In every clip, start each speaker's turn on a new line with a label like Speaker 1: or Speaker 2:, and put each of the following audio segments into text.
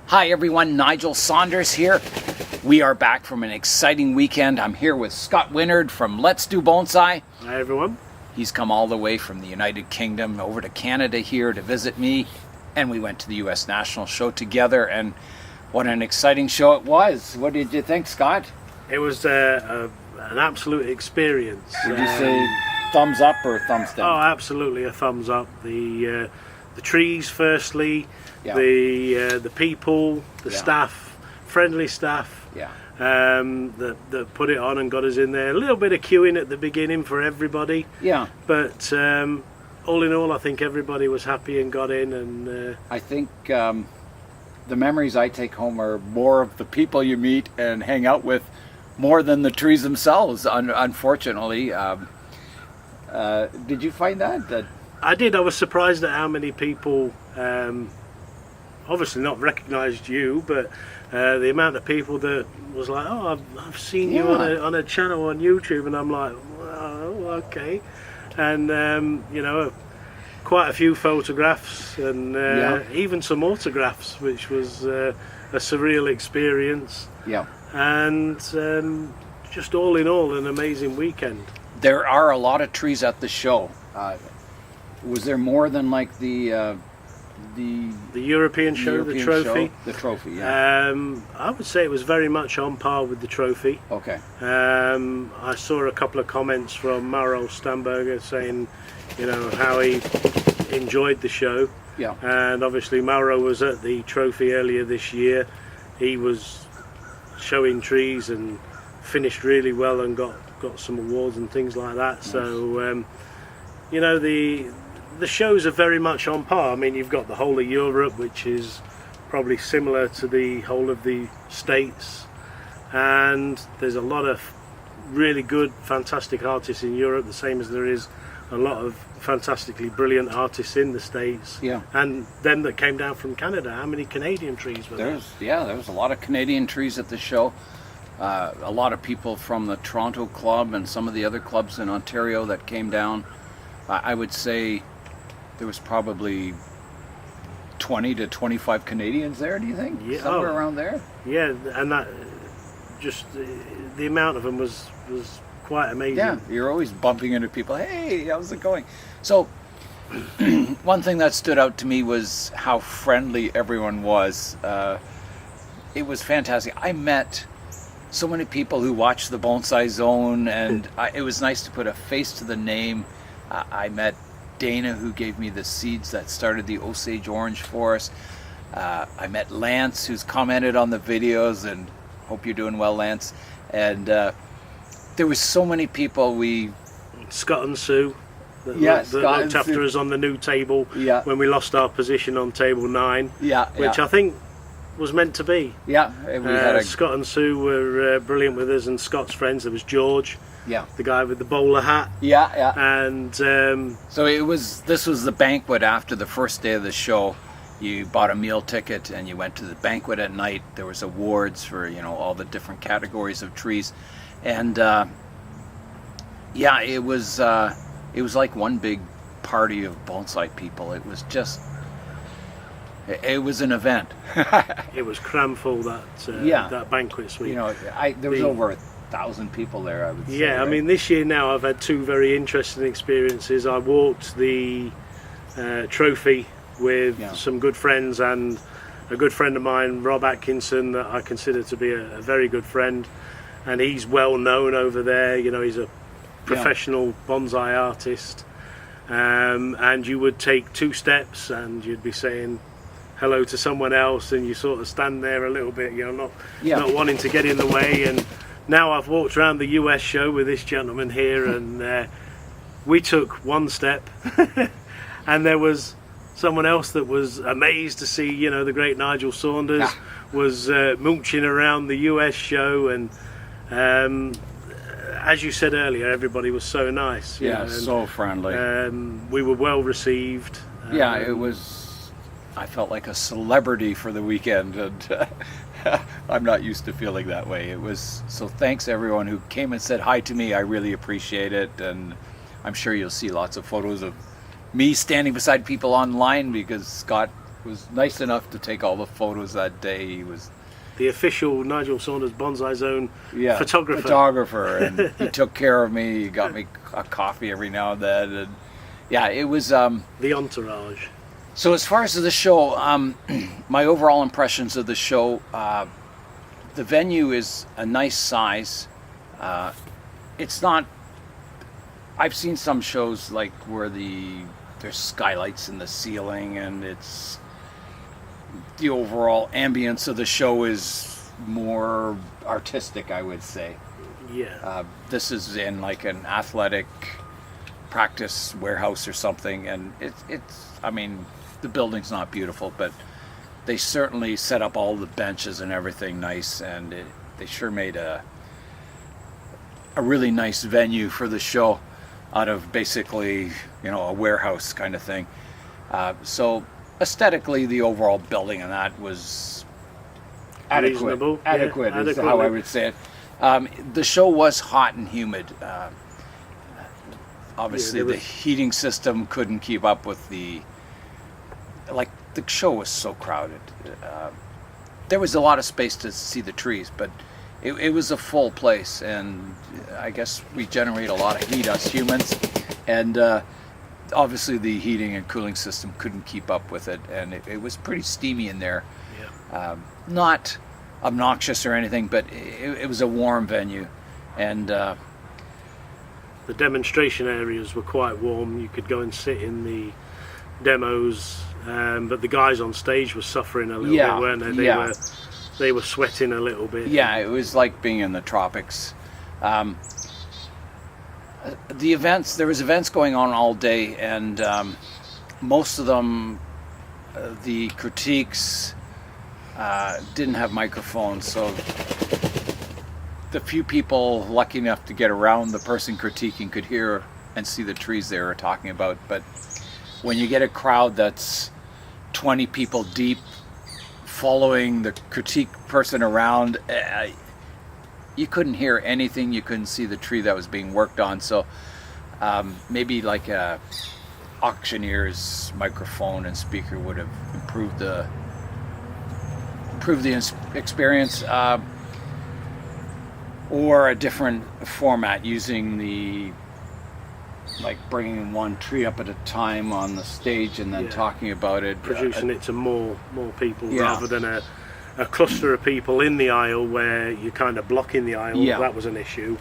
Speaker 1: Hi everyone, Nigel Saunders here. We are back from an exciting weekend. I'm here with Scott Winnard from Do Bonsai.
Speaker 2: Hi everyone.
Speaker 1: He's come all the way from the United Kingdom over to Canada here to visit me, and we went to the US National Show together, and what an exciting show it was. What did you think, Scott?
Speaker 2: It was an absolute experience.
Speaker 1: Would you say thumbs up or thumbs down?
Speaker 2: Oh, absolutely a thumbs up. The trees, firstly,
Speaker 1: Yeah.
Speaker 2: the people, the staff, friendly staff.
Speaker 1: Yeah.
Speaker 2: That put it on and got us in there. A little bit of queuing at the beginning for everybody.
Speaker 1: Yeah.
Speaker 2: But all in all, I think everybody was happy and got in. And
Speaker 1: I think the memories I take home are more of the people you meet and hang out with more than the trees themselves, unfortunately. Did you find that?
Speaker 2: I did. I was surprised at how many people, obviously not recognised you, but the amount of people that was like, oh, I've seen you on a channel on YouTube, and I'm like, oh, okay. And quite a few photographs and even some autographs, which was a surreal experience.
Speaker 1: Yeah.
Speaker 2: And just all in all, an amazing weekend.
Speaker 1: There are a lot of trees at the show. Was there more than like the
Speaker 2: European show, the trophy?
Speaker 1: The trophy, yeah.
Speaker 2: I would say it was very much on par with the trophy.
Speaker 1: Okay.
Speaker 2: I saw a couple of comments from Mauro Stamberger saying, how he enjoyed the show.
Speaker 1: Yeah.
Speaker 2: And obviously Mauro was at the trophy earlier this year. He was showing trees and finished really well and got some awards and things like that. Nice. So, the shows are very much on par. I mean, you've got the whole of Europe, which is probably similar to the whole of the States, and there's a lot of really good, fantastic artists in Europe, the same as there is a lot of fantastically brilliant artists in the States.
Speaker 1: Yeah. And
Speaker 2: them that came down from Canada. How many Canadian trees were there?
Speaker 1: There was a lot of Canadian trees at the show. A lot of people from the Toronto Club and some of the other clubs in Ontario that came down. I would say there was probably 20 to 25 Canadians there, do you think?
Speaker 2: Yeah,
Speaker 1: somewhere around there?
Speaker 2: Yeah, and that just the amount of them was quite amazing.
Speaker 1: Yeah, you're always bumping into people. Hey, how's it going? So one thing that stood out to me was how friendly everyone was. It was fantastic. I met so many people who watched the Bonsai Zone, and it was nice to put a face to the name. I met Dana, who gave me the seeds that started the Osage Orange for us. I met Lance, who's commented on the videos, and hope you're doing well, Lance. And there was so many people.
Speaker 2: Scott and Sue that looked after us on the new table when we lost our position on table 9, which I think was meant to be.
Speaker 1: Yeah, we had
Speaker 2: Scott and Sue were brilliant with us, and Scott's friends. There was George. Yeah, the guy with the bowler hat.
Speaker 1: Yeah.
Speaker 2: And
Speaker 1: so this was the banquet after the first day of the show. You bought a meal ticket and you went to the banquet at night. There was awards for all the different categories of trees, and it was like one big party of bonsai people. It was an event.
Speaker 2: It was cram full that banquet suite.
Speaker 1: There was over 1,000 people there, I would say.
Speaker 2: Yeah, right? I mean, this year now I've had two very interesting experiences. I walked the trophy with some good friends, and a good friend of mine, Rob Atkinson, that I consider to be a very good friend, and he's well known over there. He's a professional bonsai artist, and you would take 2 steps and you'd be saying hello to someone else, and you sort of stand there a little bit, not wanting to get in the way. And now I've walked around the US show with this gentleman here, and we took 1 step and there was someone else that was amazed to see, the great Nigel Saunders was mooching around the US show, and as you said earlier, everybody was so nice.
Speaker 1: So friendly.
Speaker 2: We were well received.
Speaker 1: It was. I felt like a celebrity for the weekend, and I'm not used to feeling that way. So thanks everyone who came and said hi to me. I really appreciate it, and I'm sure you'll see lots of photos of me standing beside people online, because Scott was nice enough to take all the photos that day. He was
Speaker 2: the official Nigel Saunders Bonsai Zone photographer.
Speaker 1: And he took care of me. He got me a coffee every now and then. And yeah, it was...
Speaker 2: the entourage.
Speaker 1: So as far as the show, my overall impressions of the show, the venue is a nice size. It's not... I've seen some shows like where there's skylights in the ceiling, and it's the overall ambience of the show is more artistic, I would say.
Speaker 2: Yeah.
Speaker 1: This is in like an athletic practice warehouse or something, and it's I mean, the building's not beautiful, but they certainly set up all the benches and everything nice, and they sure made a really nice venue for the show out of basically, a warehouse kind of thing. So aesthetically, the overall building and that was adequate.
Speaker 2: Reasonable.
Speaker 1: Adequate
Speaker 2: Yeah,
Speaker 1: is how I would say it. The show was hot and humid. Obviously, the heating system couldn't keep up with the show was so crowded. There was a lot of space to see the trees, but it was a full place, and I guess we generate a lot of heat, us humans, and obviously the heating and cooling system couldn't keep up with it, and it was pretty steamy in there.
Speaker 2: Yeah.
Speaker 1: Not obnoxious or anything, but it was a warm venue, and
Speaker 2: the demonstration areas were quite warm. You could go and sit in the demos, but the guys on stage were suffering a little bit, weren't they? They were sweating a little bit.
Speaker 1: Yeah, it was like being in the tropics. The events, there was events going on all day, and most of them, the critiques didn't have microphones, so the few people lucky enough to get around the person critiquing could hear and see the trees they were talking about. But when you get a crowd that's 20 people deep following the critique person around, you couldn't hear anything. You couldn't see the tree that was being worked on. So maybe like a auctioneer's microphone and speaker would have improved the experience, or a different format, using bringing one tree up at a time on the stage and then talking about it,
Speaker 2: producing it to more people, rather than a cluster of people in the aisle where you're kind of blocking the aisle. That was an issue.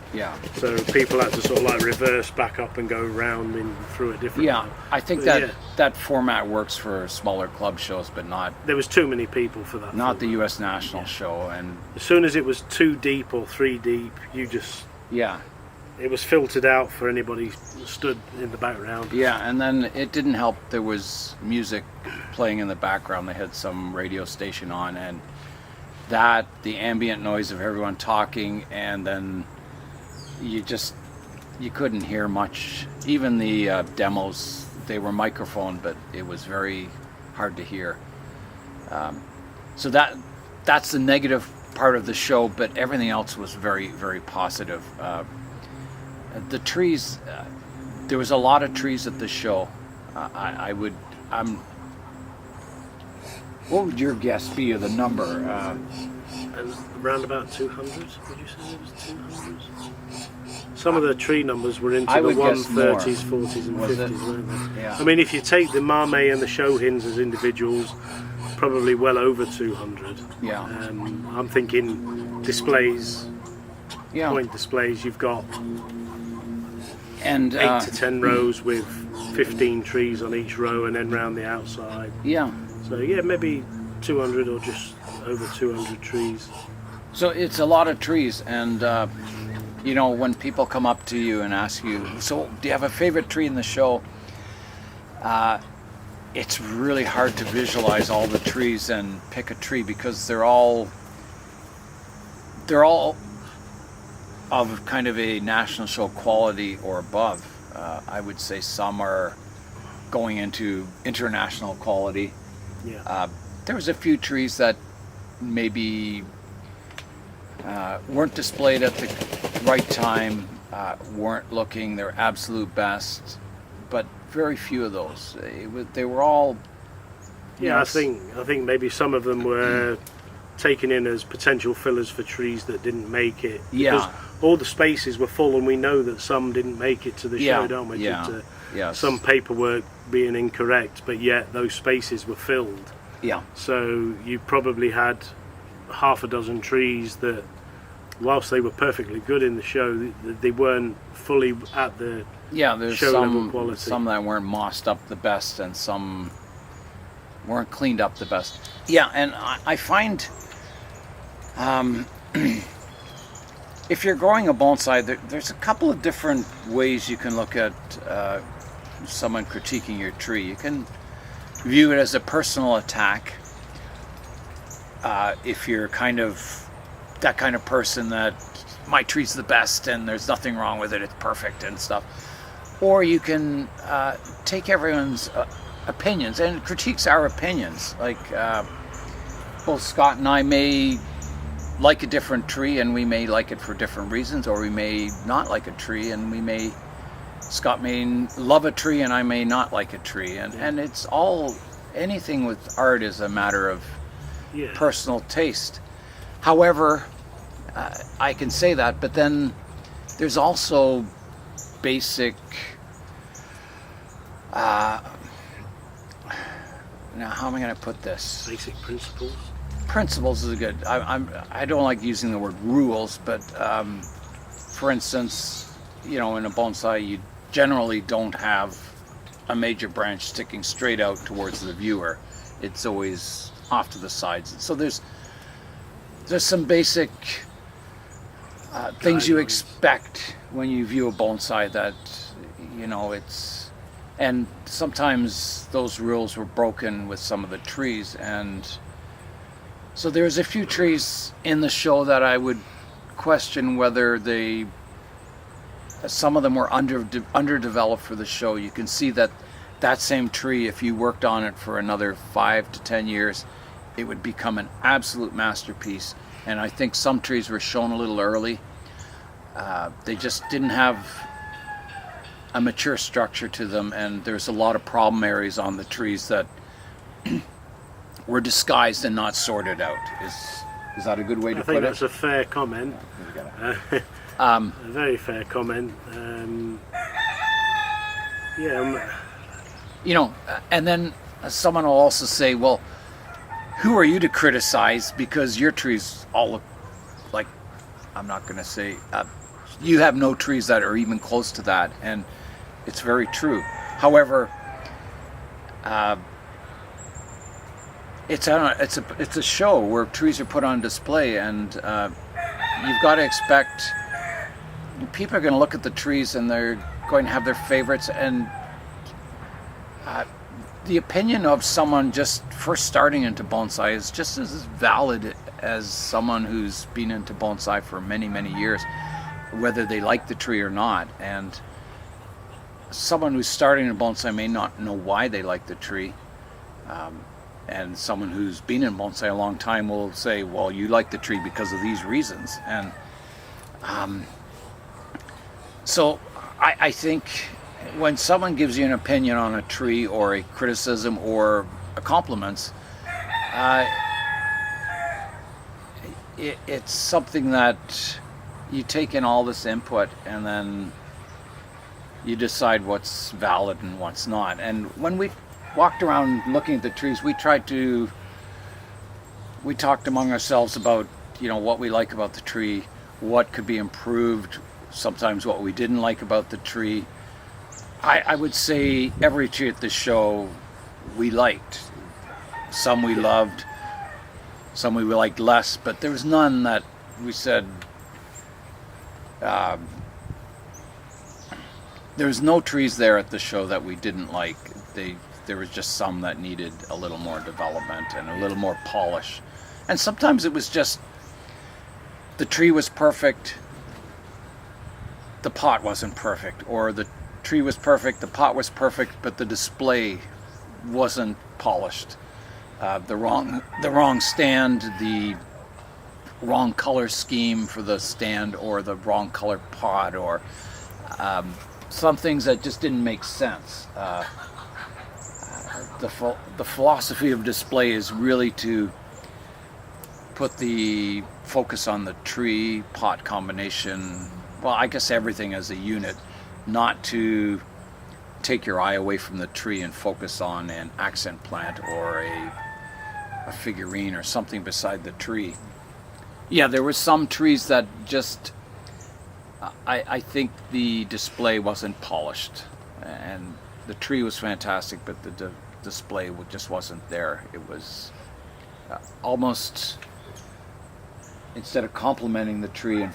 Speaker 2: So people had to sort of reverse back up and go round through a different aisle.
Speaker 1: I think that format works for smaller club shows, but not...
Speaker 2: There was too many people for that.
Speaker 1: Not the US National show. And
Speaker 2: as soon as it was 2 deep or 3 deep, you just... It was filtered out for anybody who stood in the background.
Speaker 1: And then it didn't help. There was music playing in the background. They had some radio station on, and the ambient noise of everyone talking, and then you couldn't hear much. Even the demos, they were microphoned, but it was very hard to hear. So that's the negative part of the show, but everything else was very, very positive. The trees, there was a lot of trees at the show. What would your guess be of the number?
Speaker 2: Around about 200, would you say it was 200? Some of the tree numbers were into the 130s, 40s and 50s, weren't they?
Speaker 1: Yeah.
Speaker 2: I mean, if you take the Marmee and the Shohins as individuals, probably well over 200. I'm thinking displays, point displays, you've got 8 to 10 rows with 15 trees on each row, and then round the outside. So maybe 200 or just over 200 trees.
Speaker 1: So it's a lot of trees, and when people come up to you and ask you, so do you have a favorite tree in the show? It's really hard to visualize all the trees and pick a tree, because they're all of kind of a national show quality or above. I would say some are going into international quality. There was a few trees that maybe weren't displayed at the right time, weren't looking their absolute best, but very few of those. They were all
Speaker 2: Yeah, I think maybe some of them were taken in as potential fillers for trees that didn't make it.
Speaker 1: Yeah.
Speaker 2: Because all the spaces were full, and we know that some didn't make it to the show, don't we?
Speaker 1: Yeah.
Speaker 2: Due to
Speaker 1: Yes.
Speaker 2: some paperwork being incorrect, but yet those spaces were filled.
Speaker 1: Yeah.
Speaker 2: So you probably had half a dozen trees that, whilst they were perfectly good in the show, they weren't fully at the
Speaker 1: There's
Speaker 2: show level quality.
Speaker 1: some that weren't mossed up the best, and some weren't cleaned up the best. Yeah, and I find if you're growing a bonsai, there's a couple of different ways you can look at someone critiquing your tree. You can view it as a personal attack. If you're kind of that kind of person that my tree's the best and there's nothing wrong with it, it's perfect and stuff. Or you can take everyone's opinions, and critiques are opinions. Like both Scott and I may like a different tree, and we may like it for different reasons, or we may not like a tree, and Scott may love a tree and I may not like a tree, and it's all, anything with art is a matter of personal taste. However, I can say that, but then there's also basic now how am I going to put this?
Speaker 2: Basic principles.
Speaker 1: Principles is good. I don't like using the word rules, but for instance, in a bonsai, you generally don't have a major branch sticking straight out towards the viewer. It's always off to the sides. So there's some basic things you expect when you view a bonsai that it's. And sometimes those rules were broken with some of the trees, and so there's a few trees in the show that I would question whether some of them were underdeveloped for the show. You can see that same tree, if you worked on it for another 5 to 10 years, it would become an absolute masterpiece. And I think some trees were shown a little early. They just didn't have a mature structure to them, and there's a lot of problem areas on the trees that were disguised and not sorted out. Is that a good way to put it?
Speaker 2: I think that's a fair comment. A very fair comment.
Speaker 1: And then someone will also say, well, who are you to criticize, because your trees all look like, I'm not going to say, you have no trees that are even close to that, and it's very true. However, it's a show where trees are put on display, and you've got to expect people are going to look at the trees and they're going to have their favorites, and the opinion of someone just first starting into bonsai is just as valid as someone who's been into bonsai for many, many years, whether they like the tree or not. And someone who's starting in bonsai may not know why they like the tree, and someone who's been in bonsai a long time will say, well, you like the tree because of these reasons. And so I think when someone gives you an opinion on a tree, or a criticism, or a compliments, it's something that you take in all this input, and then you decide what's valid and what's not. And when we walked around looking at the trees, we talked among ourselves about, what we like about the tree, what could be improved, sometimes what we didn't like about the tree. I would say every tree at the show we liked. Some we loved, some we liked less, but there was none that we said, there was no trees there at the show that we didn't like. There was just some that needed a little more development and a little more polish. And sometimes it was just the tree was perfect, the pot wasn't perfect, or the tree was perfect, the pot was perfect, but the display wasn't polished. The wrong stand, the wrong color scheme for the stand, or the wrong color pot, or some things that just didn't make sense. the philosophy of display is really to put the focus on the tree pot combination. Well, I guess everything as a unit, not to take your eye away from the tree and focus on an accent plant or a figurine or something beside the tree. Yeah, there were some trees that just, I think the display wasn't polished, and the tree was fantastic, but the display just wasn't there. It was almost, instead of complimenting the tree and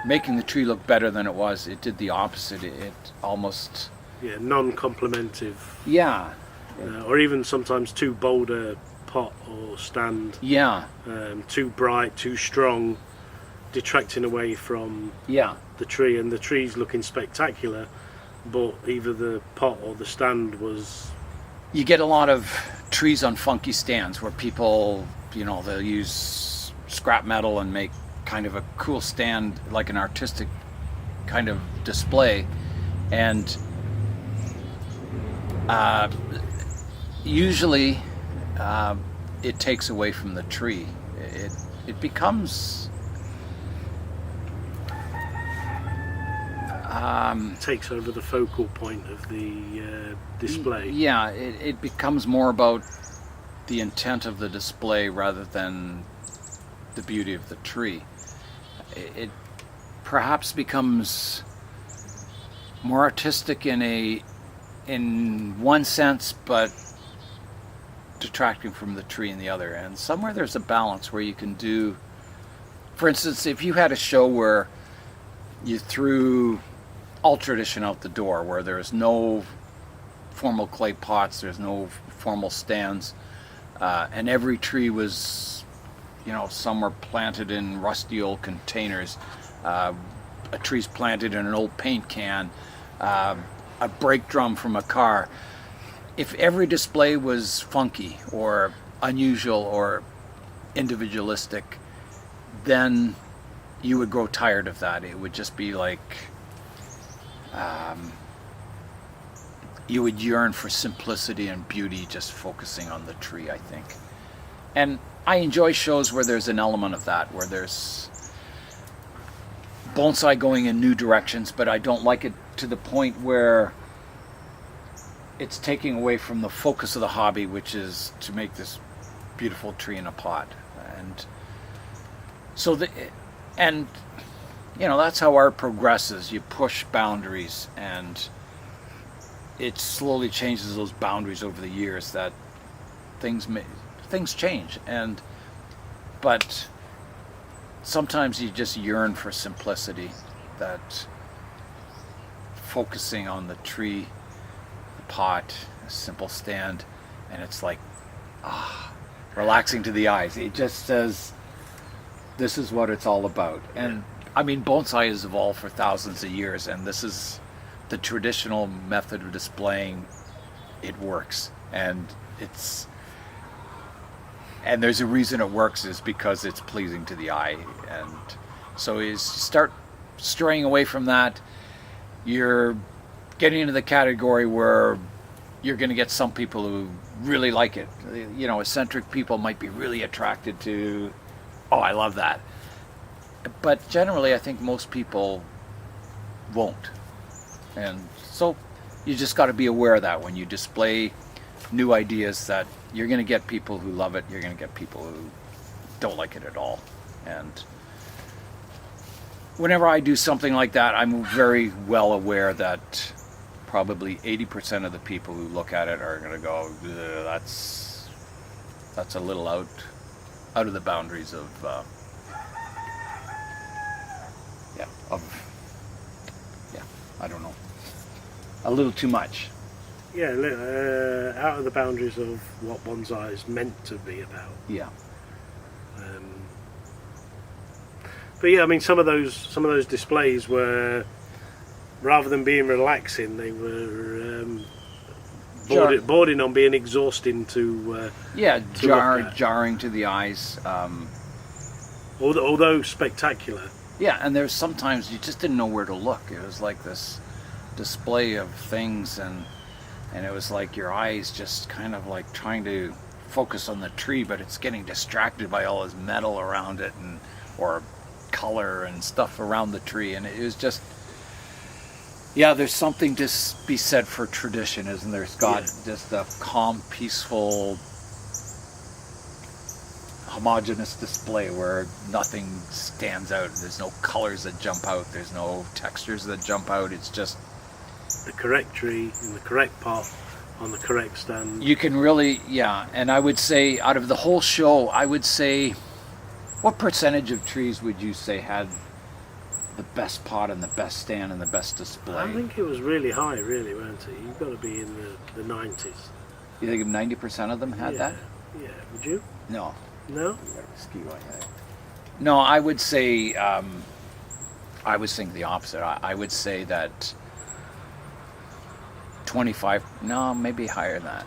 Speaker 1: making the tree look better than it was, it did the opposite. It almost...
Speaker 2: Yeah, non-complimentive.
Speaker 1: Yeah.
Speaker 2: Or even sometimes too bold a pot or stand.
Speaker 1: Yeah.
Speaker 2: Too bright, too strong, detracting away from
Speaker 1: the
Speaker 2: tree. And the tree's looking spectacular, but either the pot or the stand was...
Speaker 1: You get a lot of trees on funky stands where people, they'll use scrap metal and make kind of a cool stand, like an artistic kind of display, and usually it takes away from the tree. It becomes
Speaker 2: takes over the focal point of the display.
Speaker 1: Yeah, it becomes more about the intent of the display rather than the beauty of the tree. It perhaps becomes more artistic in one sense, but detracting from the tree in the other. And somewhere there's a balance where you can do, for instance, if you had a show where you threw all tradition out the door, where there's no formal clay pots, there's no formal stands, and every tree was, some were planted in rusty old containers, a tree's planted in an old paint can, a brake drum from a car. If every display was funky or unusual or individualistic, then you would grow tired of that. It would just be like you would yearn for simplicity and beauty, just focusing on the tree, I think. And I enjoy shows where there's an element of that, where there's bonsai going in new directions, but I don't like it to the point where it's taking away from the focus of the hobby, which is to make this beautiful tree in a pot. And so that's how art progresses. You push boundaries, and it slowly changes those boundaries over the years, that things change, but sometimes you just yearn for simplicity, that focusing on the tree, the pot, a simple stand, and it's like relaxing to the eyes. It just says, this is what it's all about. And I mean, bonsai has evolved for thousands of years, and this is the traditional method of displaying. It works, and there's a reason it works, is because it's pleasing to the eye. And so as you start straying away from that, you're getting into the category where you're going to get some people who really like it. Eccentric people might be really attracted to, oh, I love that. But generally, I think most people won't. And so you just got to be aware of that when you display new ideas, that you're going to get people who love it, you're going to get people who don't like it at all. And whenever I do something like that, I'm very well aware that probably 80% of the people who look at it are going to go, that's a little out of the boundaries of I don't know, a little too much.
Speaker 2: Yeah, out of the boundaries of what bonsai is meant to be about.
Speaker 1: Yeah.
Speaker 2: But yeah, I mean, some of those displays were, rather than being relaxing, they were bordering on being exhausting to
Speaker 1: jarring to the eyes.
Speaker 2: Although spectacular.
Speaker 1: Yeah, and there's sometimes you just didn't know where to look. It was like this display of things, and and it was like your eyes just kind of like trying to focus on the tree, but it's getting distracted by all this metal around it and or color and stuff around the tree, and it was just, yeah, there's something to be said for tradition, isn't there, Scott?
Speaker 2: Yeah.
Speaker 1: Just a calm, peaceful, homogeneous display where nothing stands out. There's no colors that jump out. There's no textures that jump out. It's just
Speaker 2: the correct tree in the correct pot on the correct stand.
Speaker 1: You can really, yeah. And I would say out of the whole show, I would say, what percentage of trees would you say had the best pot and the best stand and the best display?
Speaker 2: I think it was really high, really, weren't it? You've got to be in the 90s.
Speaker 1: You think 90% of them had
Speaker 2: Yeah.
Speaker 1: that?
Speaker 2: Yeah, would you?
Speaker 1: No.
Speaker 2: No?
Speaker 1: No, I would say, I was thinking the opposite. I would say that 25, no, maybe higher than that.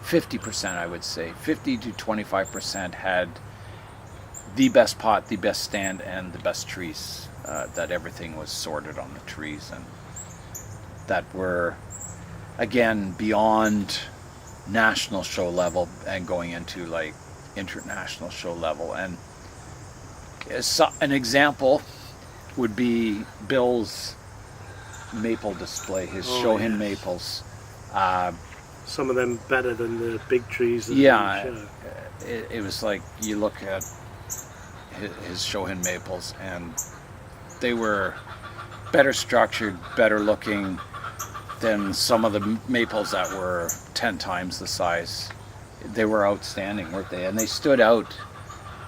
Speaker 1: 50%, I would say. 50 to 25% had the best pot, the best stand, and the best trees. That everything was sorted on the trees, and that were, again, beyond national show level and going into like international show level. And an example would be Bill's maple display, his Shohin maples.
Speaker 2: Some of them better than the big trees. That
Speaker 1: It was like you look at his Shohin maples, and they were better structured, better looking than some of the maples that were 10 times the size. They were outstanding, weren't they? And they stood out.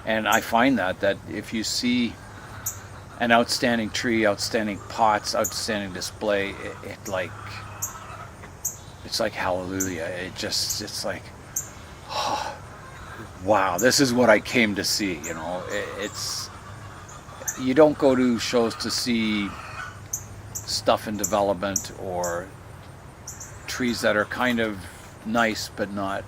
Speaker 1: And I find that if you see an outstanding tree, outstanding pots, outstanding display, it's like hallelujah. It's like, oh, wow, this is what I came to see. You know, you don't go to shows to see stuff in development or trees that are kind of nice but not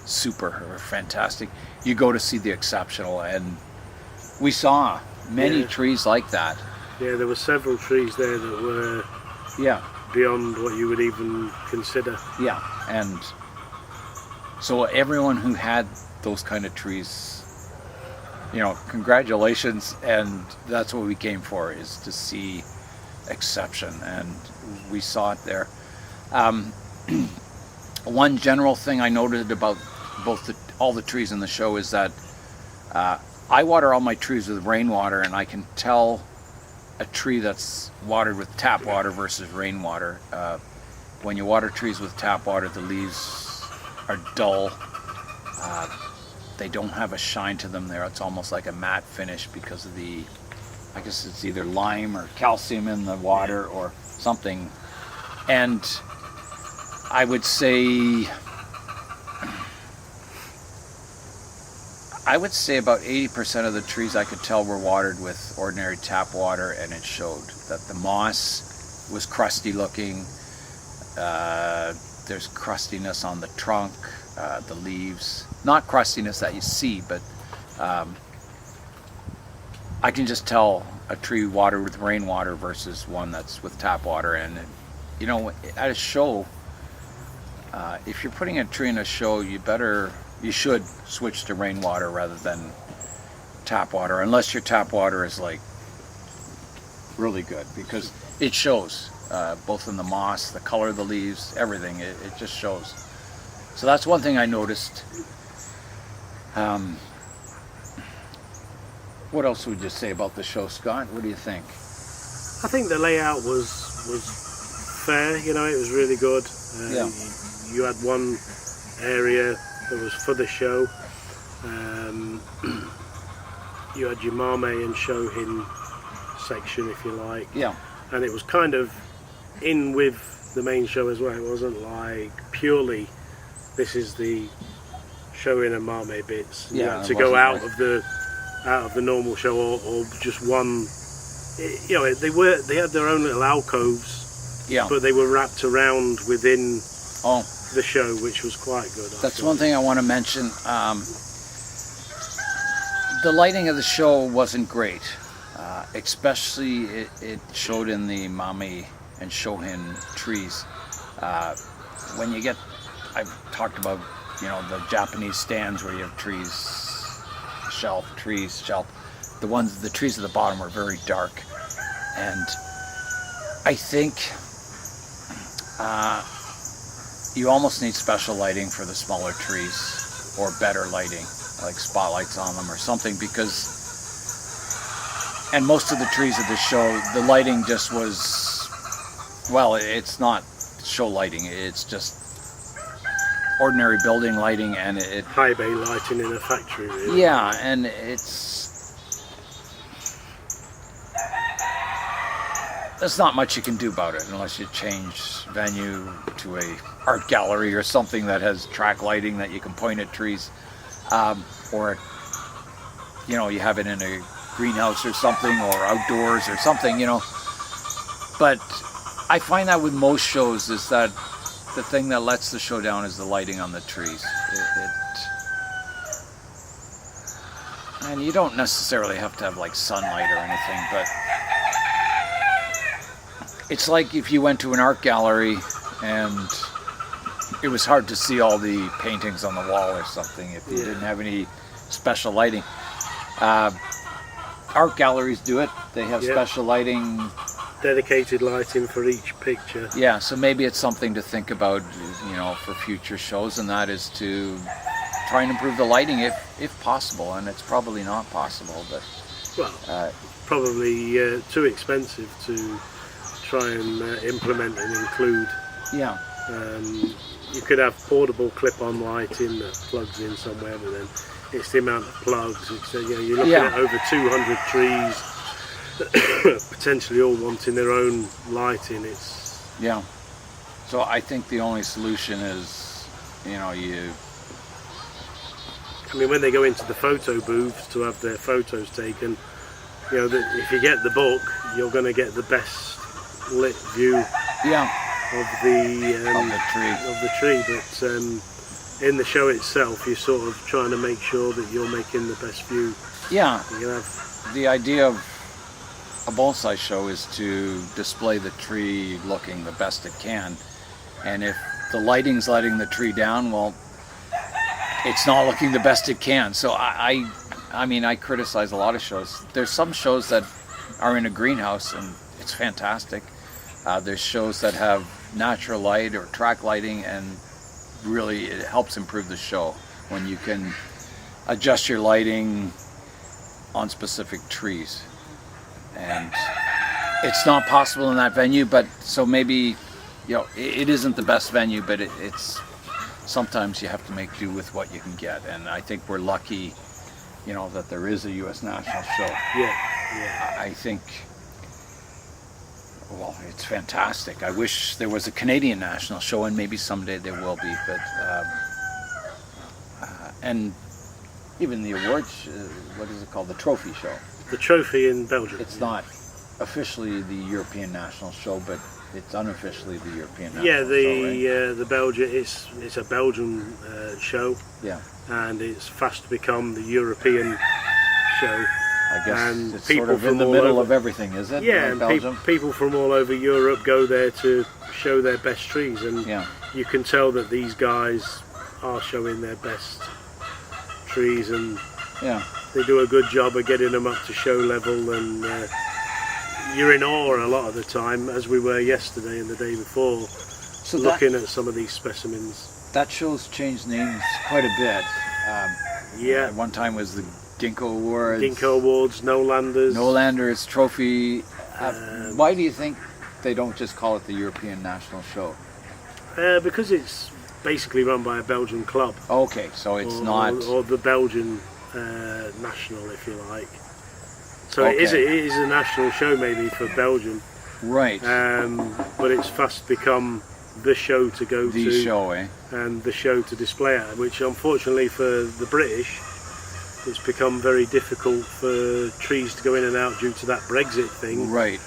Speaker 1: super or fantastic. You go to see the exceptional, and we saw many trees like that.
Speaker 2: Yeah, there were several trees there that were beyond what you would even consider.
Speaker 1: Yeah, and so everyone who had those kind of trees, you know, congratulations, and that's what we came for, is to see exception, and we saw it there. One general thing I noted about all the trees in the show is that I water all my trees with rainwater, and I can tell a tree that's watered with tap water versus rainwater. When you water trees with tap water, the leaves are dull. They don't have a shine to them there. It's almost like a matte finish because of I guess it's either lime or calcium in the water or something. And I would say about 80% of the trees I could tell were watered with ordinary tap water, and it showed that the moss was crusty looking. There's crustiness on the trunk, the leaves. Not crustiness that you see, but I can just tell a tree watered with rainwater versus one that's with tap water. And you know, at a show, if you're putting a tree in a show, you should switch to rainwater rather than tap water, unless your tap water is like really good, because it shows both in the moss, the color of the leaves, everything. It just shows. So that's one thing I noticed. What else would you say about the show, Scott? What do you think?
Speaker 2: I think the layout was fair. You know, it was really good. You had one area that was for the show. You had your Mame and Shohin section, if you like. Yeah. And it was kind of in with the main show as well. It wasn't like purely this is the Shohin and Mame bits. You had to go out of the normal show or just one. You know, they had their own little alcoves. Yeah. But they were wrapped around within the show, which was quite good.
Speaker 1: That's one thing I want to mention. The lighting of the show wasn't great, especially it showed in the Mame and Shohin trees. when you get, I've talked about, you know, the Japanese stands where you have trees, shelf. The trees at the bottom are very dark, and I think you almost need special lighting for the smaller trees, or better lighting, like spotlights on them or something, because, and most of the trees at the show, the lighting just was, well, it's not show lighting, it's just ordinary building lighting, and it
Speaker 2: high bay lighting in a factory, really.
Speaker 1: Yeah, and there's not much you can do about it unless you change venue to a art gallery or something that has track lighting that you can point at trees, or you know, you have it in a greenhouse or something, or outdoors or something, you know. But I find that with most shows is that the thing that lets the show down is the lighting on the trees. And you don't necessarily have to have like sunlight or anything, but it's like if you went to an art gallery and it was hard to see all the paintings on the wall or something if you didn't have any special lighting. Art galleries do it. They have special lighting.
Speaker 2: Dedicated lighting for each picture.
Speaker 1: Yeah, so maybe it's something to think about, you know, for future shows, and that is to try and improve the lighting if possible, and it's probably not possible, but...
Speaker 2: Well, probably too expensive to try and implement and include.
Speaker 1: Yeah.
Speaker 2: You could have portable clip-on lighting that plugs in somewhere, but then it's the amount of plugs. It's, you know, you're looking at over 200 trees, potentially all wanting their own lighting. It's
Speaker 1: So I think the only solution is, you know,
Speaker 2: I mean, when they go into the photo booths to have their photos taken, you know, if you get the book, you're going to get the best lit view of the tree. But in the show itself, you're sort of trying to make sure that you're making the best view.
Speaker 1: Yeah.
Speaker 2: You have
Speaker 1: the idea of a bonsai show is to display the tree looking the best it can, and if the lighting's letting the tree down, well, it's not looking the best it can. So I mean, I criticize a lot of shows. There's some shows that are in a greenhouse and it's fantastic. There's shows that have natural light or track lighting, and really it helps improve the show when you can adjust your lighting on specific trees. And it's not possible in that venue, but so maybe, you know, it isn't the best venue, but it's sometimes you have to make do with what you can get. And I think we're lucky, you know, that there is a U.S. national show. I think, well, it's fantastic. I wish there was a Canadian national show, and maybe someday there will be, but and even the awards, what is it called, the trophy show?
Speaker 2: the trophy in Belgium.
Speaker 1: It's not officially the European national show, but it's unofficially the European national show, right?
Speaker 2: The Belgian, it's a Belgian show.
Speaker 1: Yeah.
Speaker 2: And it's fast become the European show.
Speaker 1: I guess
Speaker 2: and
Speaker 1: it's sort of in the middle of everything, is it?
Speaker 2: Yeah, and people from all over Europe go there to show their best trees, and you can tell that these guys are showing their best trees, and they do a good job of getting them up to show level, and you're in awe a lot of the time, as we were yesterday and the day before, so looking at some of these specimens.
Speaker 1: That show's changed names quite a bit. At one time was the Ginkgo Awards.
Speaker 2: Ginkgo Awards,
Speaker 1: No-Landers Trophy. Why do you think they don't just call it the European National Show?
Speaker 2: Because it's basically run by a Belgian club.
Speaker 1: Okay, so it's not...
Speaker 2: Or the Belgian national, if you like. So it is a national show maybe for Belgium.
Speaker 1: Right.
Speaker 2: But it's fast become the show to go to.
Speaker 1: The show, eh?
Speaker 2: And the show to display at, which unfortunately for the British, it's become very difficult for trees to go in and out due to that Brexit thing.
Speaker 1: Right.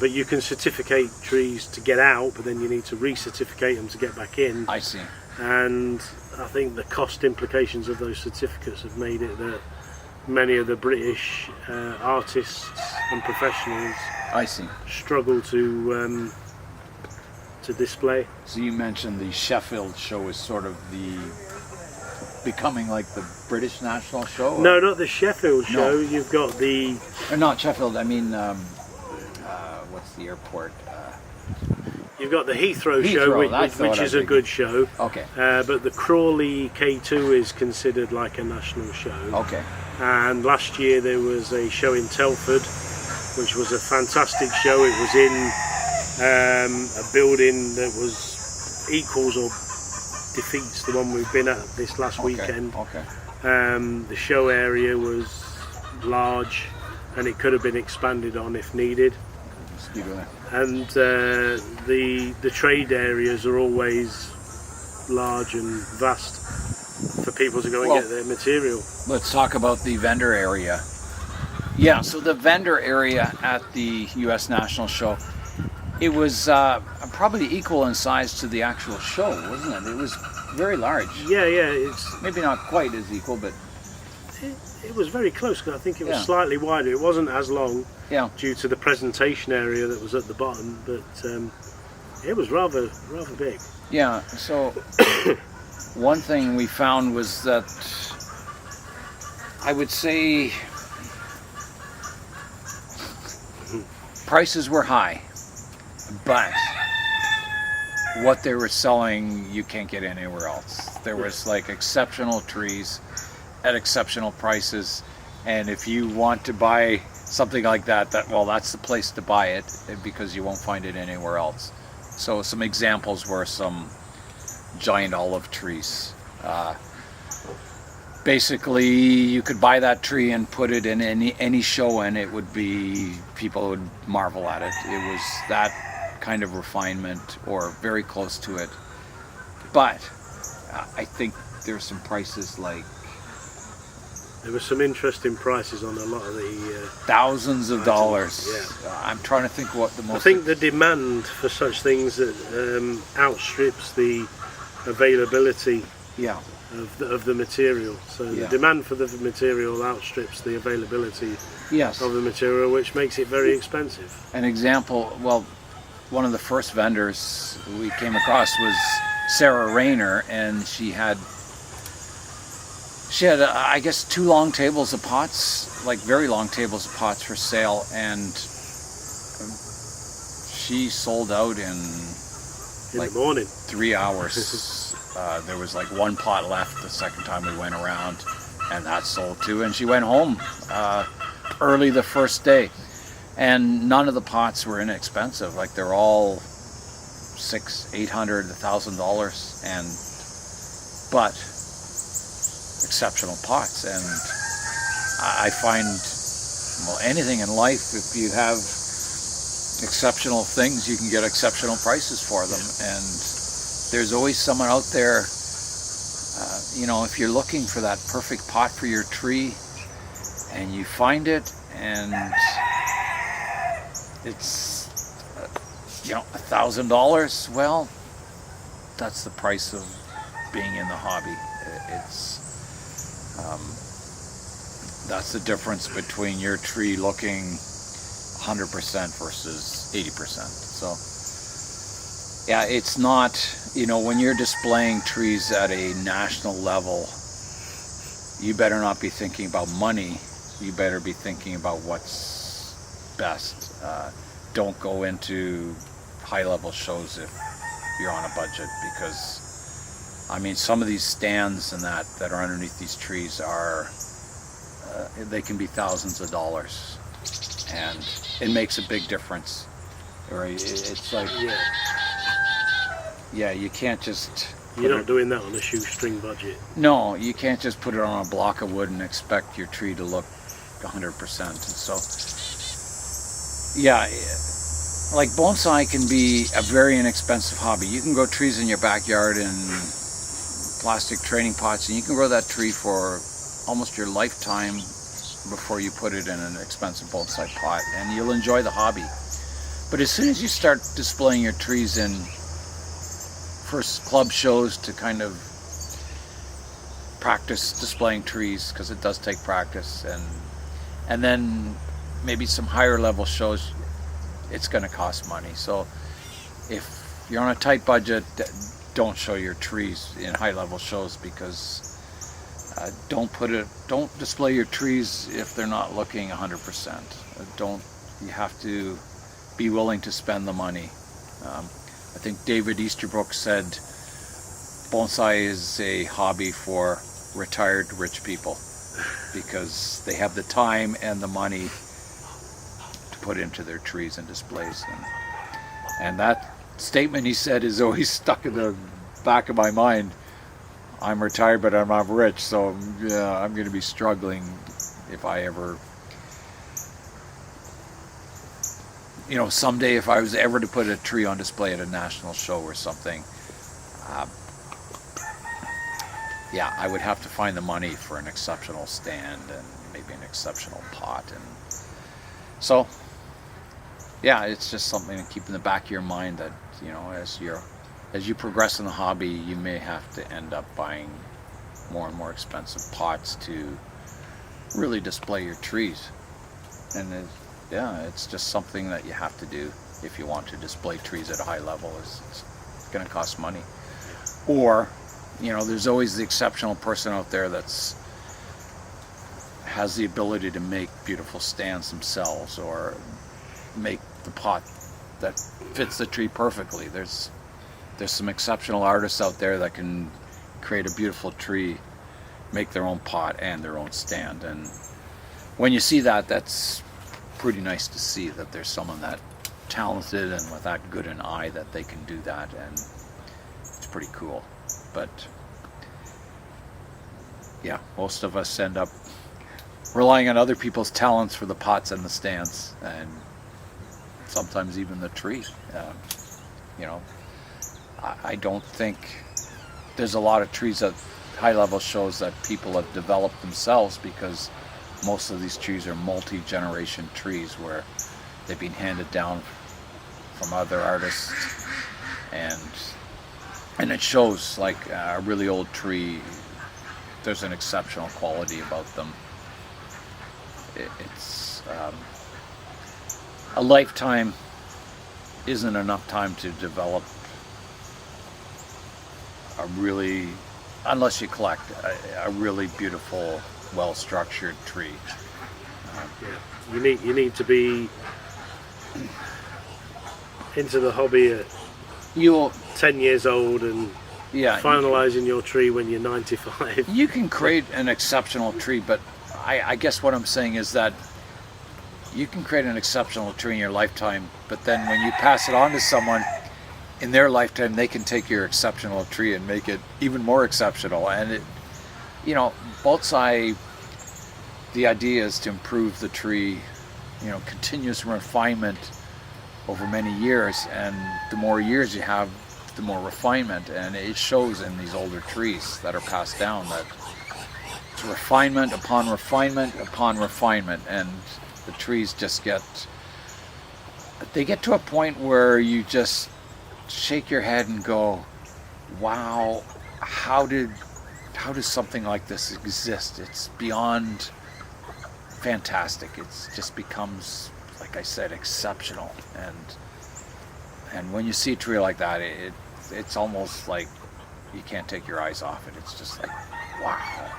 Speaker 2: But you can certificate trees to get out, but then you need to re-certificate them to get back in.
Speaker 1: I see.
Speaker 2: And I think the cost implications of those certificates have made it that many of the British artists and professionals
Speaker 1: I see.
Speaker 2: struggle to to display.
Speaker 1: So you mentioned the Sheffield show is sort of becoming like the British national show? Or?
Speaker 2: No, not the Sheffield show.
Speaker 1: No.
Speaker 2: You've got the...
Speaker 1: Or not Sheffield, I mean, what's the airport?
Speaker 2: You've got the Heathrow show,
Speaker 1: Heathrow,
Speaker 2: which is a good show.
Speaker 1: Okay.
Speaker 2: But the Crawley K2 is considered like a national show.
Speaker 1: Okay.
Speaker 2: And last year there was a show in Telford, which was a fantastic show. It was in a building that was equals or defeats the one we've been at this last weekend.
Speaker 1: Okay.
Speaker 2: The show area was large, and it could have been expanded on if needed. And the trade areas are always large and vast for people to go and get their material.
Speaker 1: Let's talk about the vendor area. Yeah, so the vendor area at the U.S. National Show, it was probably equal in size to the actual show, wasn't it? It was very large.
Speaker 2: Yeah, it's
Speaker 1: maybe not quite as equal, but
Speaker 2: it was very close. Cause I think it was slightly wider. It wasn't as long due to the presentation area that was at the bottom, but it was rather big.
Speaker 1: Yeah. So one thing we found was that I would say prices were high, but what they were selling you can't get anywhere else. There was like exceptional trees at exceptional prices, and if you want to buy something like that, that's the place to buy it, because you won't find it anywhere else. So some examples were some giant olive trees. Basically, you could buy that tree and put it in any show, and it would be, people would marvel at it. It was that kind of refinement, or very close to it. But I think there's some prices like,
Speaker 2: there were some interesting prices on a lot of the
Speaker 1: thousands of dollars.
Speaker 2: Yeah.
Speaker 1: I'm trying to think what the most.
Speaker 2: I think the demand for such things that outstrips the availability of the material. So the demand for the material outstrips the availability of the material, which makes it very expensive.
Speaker 1: An example, one of the first vendors we came across was Sarah Rayner, and she had I guess 2 long tables of pots, like very long tables of pots for sale, and she sold out in
Speaker 2: the morning,
Speaker 1: 3 hours. There was like 1 pot left the second time we went around, and that sold too, and she went home early the first day. And none of the pots were inexpensive. Like, they're all $600, $800, $1,000, but exceptional pots. And I find, anything in life, if you have exceptional things, you can get exceptional prices for them. And there's always someone out there, if you're looking for that perfect pot for your tree, and you find it, and it's $1,000. Well, that's the price of being in the hobby. That's the difference between your tree looking 100% versus 80%. So it's not, when you're displaying trees at a national level, you better not be thinking about money. You better be thinking about what's best. Don't go into high-level shows if you're on a budget, because some of these stands and that are underneath these trees are they can be thousands of dollars, and it makes a big difference. It's like you can't just,
Speaker 2: you're not doing that on a shoestring budget.
Speaker 1: No, you can't just put it on a block of wood and expect your tree to look 100%. And so like bonsai can be a very inexpensive hobby. You can grow trees in your backyard in plastic training pots, and you can grow that tree for almost your lifetime before you put it in an expensive bonsai pot, and you'll enjoy the hobby. But as soon as you start displaying your trees in first club shows to kind of practice displaying trees, because it does take practice, and then maybe some higher level shows, it's going to cost money. So if you're on a tight budget, don't show your trees in high-level shows, because don't display your trees if they're not looking 100%. You have to be willing to spend the money. I think David Easterbrook said bonsai is a hobby for retired rich people, because they have the time and the money to put into their trees and displays. And that statement he said is always stuck in the back of my mind. I'm retired, but I'm not rich, so yeah, I'm going to be struggling if I ever, someday if I was ever to put a tree on display at a national show or something. I would have to find the money for an exceptional stand and maybe an exceptional pot, and so it's just something to keep in the back of your mind, that as you progress in the hobby, you may have to end up buying more and more expensive pots to really display your trees. And it's just something that you have to do if you want to display trees at a high level. It's going to cost money. Or there's always the exceptional person out there has the ability to make beautiful stands themselves, or make the pot that fits the tree perfectly. There's some exceptional artists out there that can create a beautiful tree, make their own pot and their own stand. And when you see that, that's pretty nice to see, that there's someone that talented and with that good an eye that they can do that, and it's pretty cool. But most of us end up relying on other people's talents for the pots and the stands, and sometimes even the tree. I don't think there's a lot of trees at high-level shows that people have developed themselves, because most of these trees are multi-generation trees where they've been handed down from other artists, and it shows. Like a really old tree, there's an exceptional quality about them. It's a lifetime isn't enough time to develop unless you collect a really beautiful, well-structured tree.
Speaker 2: You need to be into the hobby at 10 years old and finalizing your tree when you're 95.
Speaker 1: You can create an exceptional tree, but I guess what I'm saying is that you can create an exceptional tree in your lifetime, but then when you pass it on to someone in their lifetime, they can take your exceptional tree and make it even more exceptional. And bonsai, the idea is to improve the tree, continuous refinement over many years, and the more years you have, the more refinement, and it shows in these older trees that are passed down, that it's refinement upon refinement upon refinement, and the trees just get to a point where you just shake your head and go, wow, how does something like this exist? It's beyond fantastic. It just becomes, like I said, exceptional. And when you see a tree like that, it's almost like you can't take your eyes off it. It's just like, wow,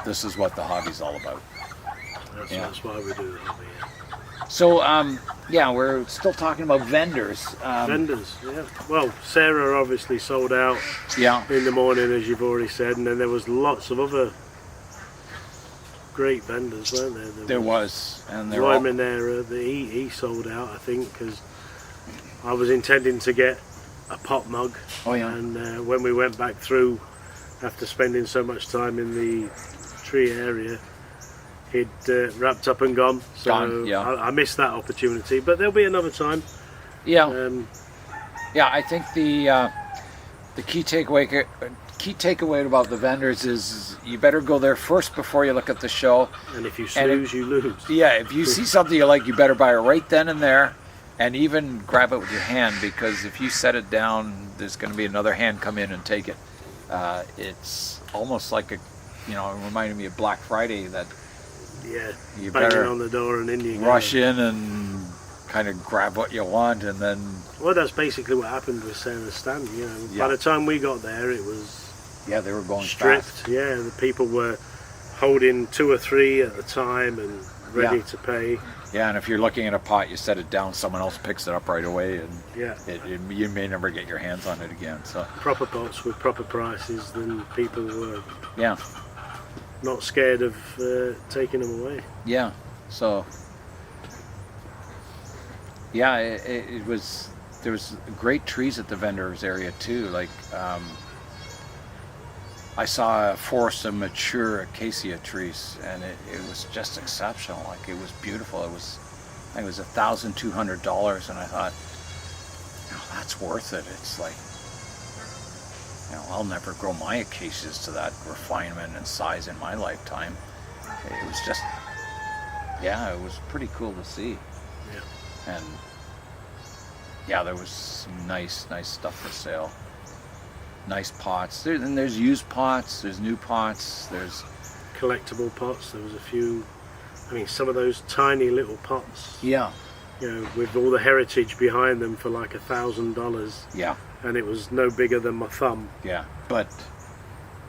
Speaker 1: this is what the hobby's all about.
Speaker 2: That's why we do the hobby.
Speaker 1: So, we're still talking about vendors.
Speaker 2: Vendors, yeah. Well, Sarah obviously sold out in the morning, as you've already said, and then there was lots of other great vendors, weren't there?
Speaker 1: There was. And there
Speaker 2: Roy Manera, he sold out, I think, because I was intending to get a pot mug.
Speaker 1: Oh, yeah.
Speaker 2: And when we went back through, after spending so much time in the tree area, he'd wrapped up and gone. So I missed that opportunity, but there'll be another time.
Speaker 1: I think the key takeaway about the vendors is you better go there first before you look at the show.
Speaker 2: And if you snooze, you lose.
Speaker 1: Yeah, if you see something you like, you better buy it right then and there, and even grab it with your hand, because if you set it down, there's going to be another hand come in and take it. It's almost like it reminded me of Black Friday, that
Speaker 2: you
Speaker 1: banging
Speaker 2: better on the door and in you
Speaker 1: rush in and kind of grab what you want, and then
Speaker 2: Well, that's basically what happened with Sarah's stand. You know,
Speaker 1: Yeah.
Speaker 2: by the time we got there, it was
Speaker 1: yeah, they were going
Speaker 2: stripped.
Speaker 1: fast.
Speaker 2: Yeah, the people were holding 2 or 3 at a time and ready
Speaker 1: Yeah.
Speaker 2: to pay.
Speaker 1: Yeah, and if you're looking at a pot, you set it down, someone else picks it up right away, and
Speaker 2: Yeah,
Speaker 1: you may never get your hands on it again. So
Speaker 2: proper pots with proper prices, then people were
Speaker 1: yeah,
Speaker 2: not scared of taking them away.
Speaker 1: yeah. So yeah, it was. There was great trees at the vendors area too. Like I saw a forest of mature acacia trees, and it was just exceptional. Like it was beautiful. I think it was $1,200, and I thought, that's worth it. It's like, I'll never grow my acacias to that refinement and size in my lifetime. It was just, it was pretty cool to see.
Speaker 2: Yeah.
Speaker 1: And yeah, there was some nice stuff for sale. Nice pots. And there's used pots, there's new pots, there's
Speaker 2: Collectible pots. There was a few. I mean, some of those tiny little pots.
Speaker 1: yeah,
Speaker 2: With all the heritage behind them for like $1,000,
Speaker 1: yeah,
Speaker 2: and it was no bigger than my thumb.
Speaker 1: yeah. But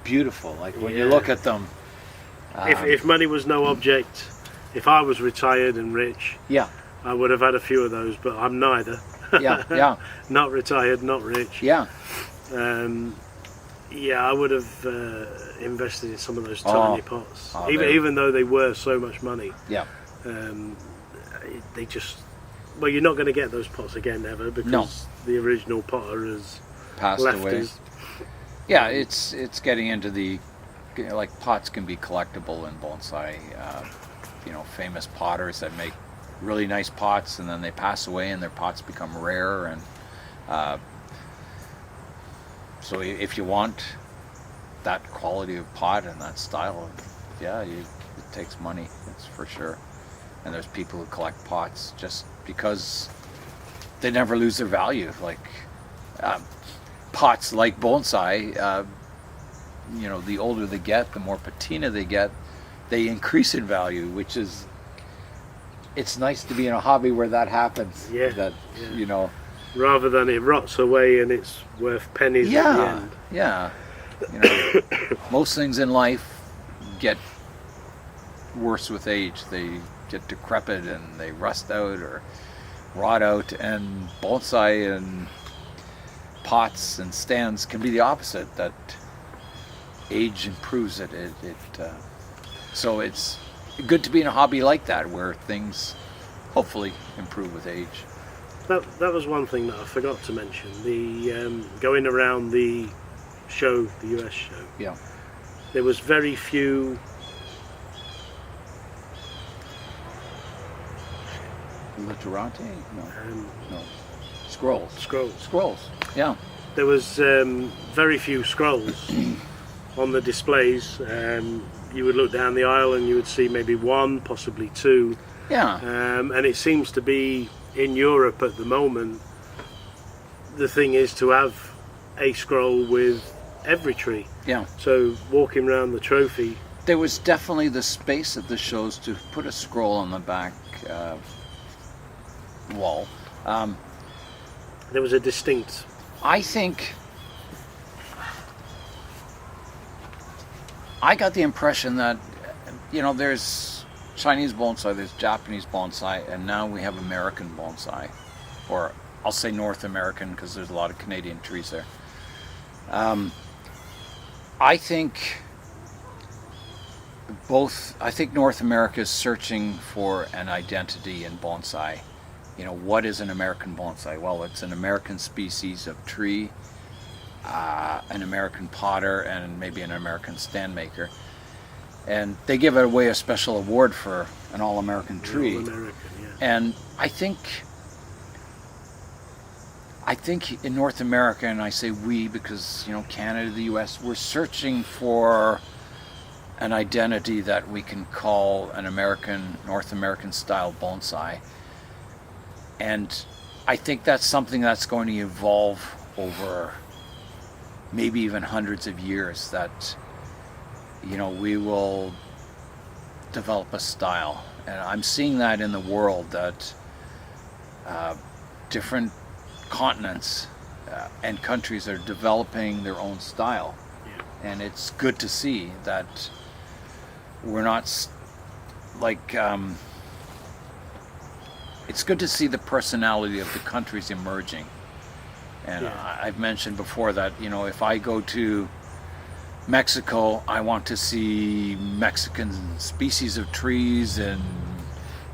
Speaker 1: beautiful. Like when you
Speaker 2: Yeah.
Speaker 1: look at them.
Speaker 2: If money was no object, if I was retired and rich,
Speaker 1: Yeah,
Speaker 2: I would have had a few of those. But I'm neither.
Speaker 1: yeah.
Speaker 2: Not retired, not rich.
Speaker 1: Yeah.
Speaker 2: I would have invested in some of those tiny pots,
Speaker 1: they're-
Speaker 2: even though they were so much money.
Speaker 1: Yeah.
Speaker 2: They just, well, you're not going to get those pots again ever, because the original potter has
Speaker 1: Passed
Speaker 2: left
Speaker 1: away.
Speaker 2: us.
Speaker 1: Yeah, it's getting into the, like, pots can be collectible in bonsai. Famous potters that make really nice pots, and then they pass away and their pots become rare, and so if you want that quality of pot and that style, it takes money, that's for sure. And there's people who collect pots just because they never lose their value. Like pots like bonsai, the older they get, the more patina they get, they increase in value, which is, it's nice to be in a hobby where that happens.
Speaker 2: Yeah,
Speaker 1: That,
Speaker 2: yeah. Rather than it rots away and it's worth pennies at the end.
Speaker 1: Yeah. Most things in life get worse with age. They get decrepit and they rust out or rot out, and bonsai and pots and stands can be the opposite, that age improves it. So it's good to be in a hobby like that where things hopefully improve with age.
Speaker 2: That was one thing that I forgot to mention. The going around the show, the US show.
Speaker 1: Yeah.
Speaker 2: There was very few.
Speaker 1: Literati? No.
Speaker 2: Um,
Speaker 1: No. Scrolls.
Speaker 2: Scrolls.
Speaker 1: Yeah.
Speaker 2: There was very few scrolls on the displays. You would look down the aisle and you would see maybe 1, possibly 2.
Speaker 1: Yeah.
Speaker 2: And it seems to be in Europe at the moment, the thing is to have a scroll with every tree.
Speaker 1: Yeah.
Speaker 2: So walking around the trophy,
Speaker 1: There was definitely the space at the shows to put a scroll on the back wall.
Speaker 2: there was a distinct.
Speaker 1: I think I got the impression that there's Chinese bonsai, there's Japanese bonsai, and now we have American bonsai, or I'll say North American because there's a lot of Canadian trees there. I think North America is searching for an identity in bonsai. What is an American bonsai? Well, it's an American species of tree, an American potter, and maybe an American stand maker. And they give away a special award for an all-American tree.
Speaker 2: All-American, yeah.
Speaker 1: And I think in North America, and I say we because Canada, the U.S., we're searching for an identity that we can call an North American style bonsai. And I think that's something that's going to evolve over maybe even hundreds of years, that we will develop a style. And I'm seeing that in the world, that different continents and countries are developing their own style.
Speaker 2: Yeah.
Speaker 1: And it's good to see that we're not like, it's good to see the personality of the countries emerging. And
Speaker 2: Yeah.
Speaker 1: I've mentioned before that, you know, if I go to Mexico, I want to see Mexican species of trees and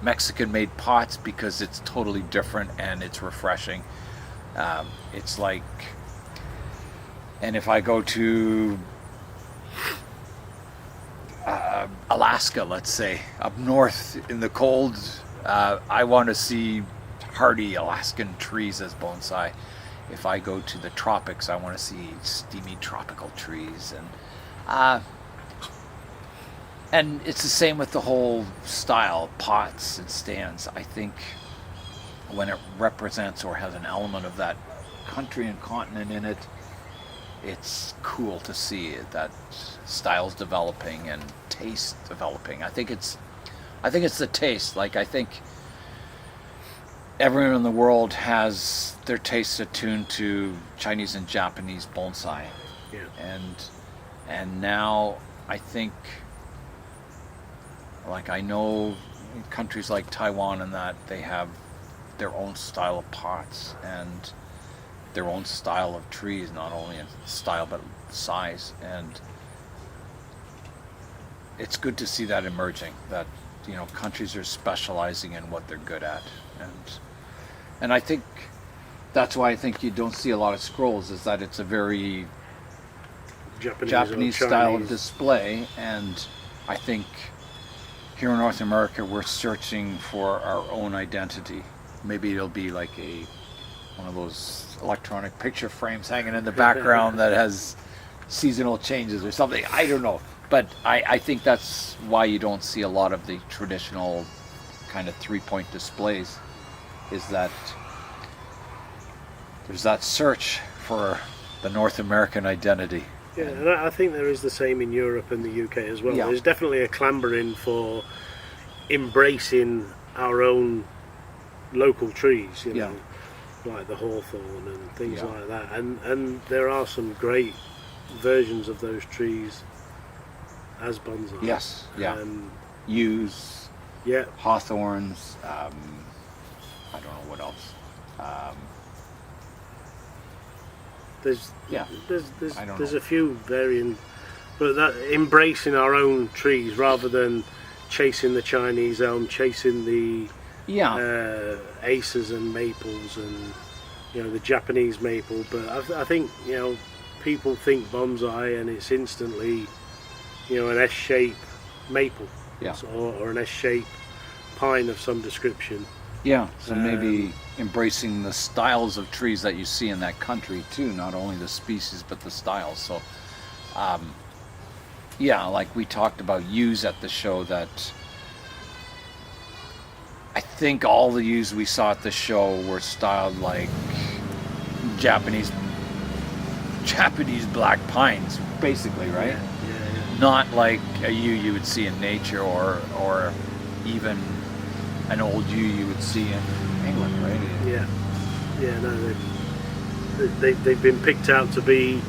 Speaker 1: Mexican made pots because it's totally different and it's refreshing. It's like, and if I go to Alaska, let's say, up north in the cold, I want to see hardy Alaskan trees as bonsai. If I go to the tropics, I want to see steamy tropical trees, and it's the same with the whole style, pots and stands. I think when it represents or has an element of that country and continent in it, it's cool to see that styles developing and taste developing. I think it's the taste. Like, I think everyone in the world has their tastes attuned to Chinese and Japanese bonsai.
Speaker 2: Yeah.
Speaker 1: And now I think, like, I know in countries like Taiwan and that, they have their own style of pots and their own style of trees, not only in style but size. And it's good to see that emerging, that, you know, countries are specializing in what they're good at. And I think that's why I think you don't see a lot of scrolls, is that it's a very Japanese style of display. And I think here in North America we're searching for our own identity. Maybe it'll be like one of those electronic picture frames hanging in the background that has seasonal changes or something. I don't know. But I think that's why you don't see a lot of the traditional kind of 3-point displays, is that there's that search for the North American identity.
Speaker 2: Yeah, and I think there is the same in Europe and the UK as well.
Speaker 1: Yeah.
Speaker 2: There's definitely a clambering for embracing our own local trees, you know, like the hawthorn and things like that. And there are some great versions of those trees as bonsai.
Speaker 1: Yes, yeah. Yews,
Speaker 2: Yeah.
Speaker 1: hawthorns, I don't know what else.
Speaker 2: There's a few varying, but that embracing our own trees rather than chasing the Chinese elm, chasing the acers and maples and, you know, the Japanese maple. But I think, you know, people think bonsai and it's instantly, you know, an S-shape maple, or an S-shape pine of some description.
Speaker 1: Yeah, so maybe embracing the styles of trees that you see in that country too, not only the species but the styles. So, like we talked about yews at the show, that I think all the yews we saw at the show were styled like Japanese black pines, basically, right?
Speaker 2: Yeah.
Speaker 1: Not like a yew you would see in nature, or even an old yew you would see in England, right?
Speaker 2: No, they've been picked out to be,